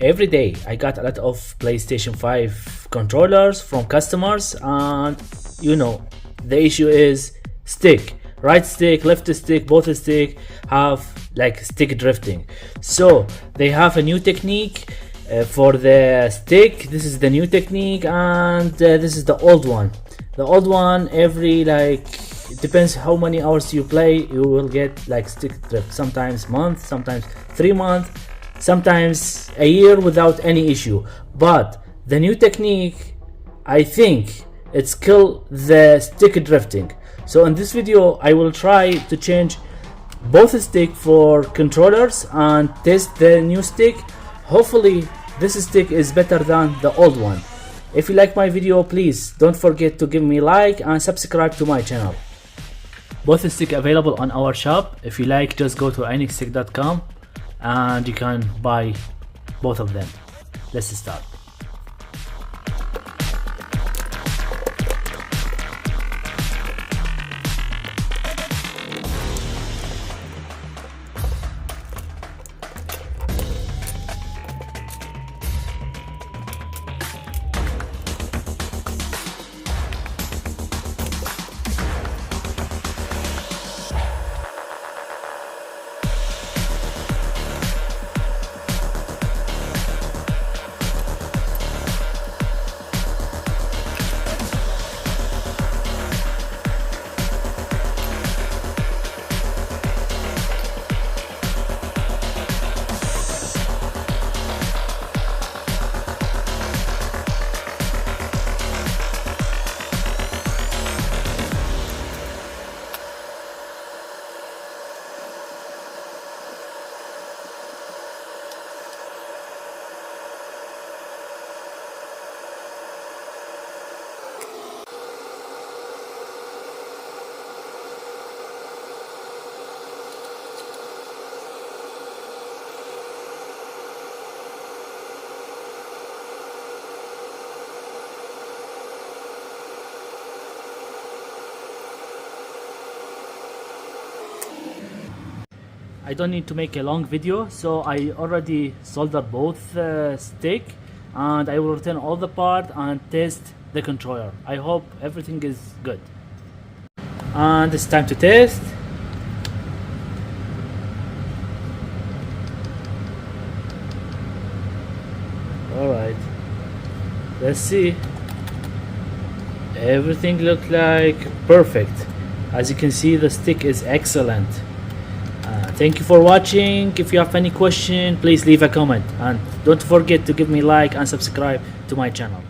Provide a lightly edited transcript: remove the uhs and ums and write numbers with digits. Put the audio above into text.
every day I got a lot of PlayStation 5 controllers from customers, and you know, the issue is stick, right stick, left stick, both stick have like stick drifting. So they have a new technique for the stick. This is the new technique, and this is the old one. The old one, every like, it depends how many hours you play, you will get like stick drift, sometimes month, sometimes 3 months, sometimes a year without any issue. But the new technique, I think it's kill the stick drifting. So in this video I will try to change both stick for controllers and test the new stick. Hopefully this stick is better than the old one. If you like my video, please don't forget to give me a like and subscribe to my channel. Both stick available on our shop. If you like, just go to Aynax.Tech.com and you can buy both of them. Let's start. I don't need to make a long video, so I already soldered both stick, and I will return all the part and test the controller. I hope everything is good. And it's time to test. Alright, let's see. Everything looks like perfect. As you can see, the stick is excellent. Thank you for watching. If you have any question, please leave a comment, and don't forget to give me a like and subscribe to my channel.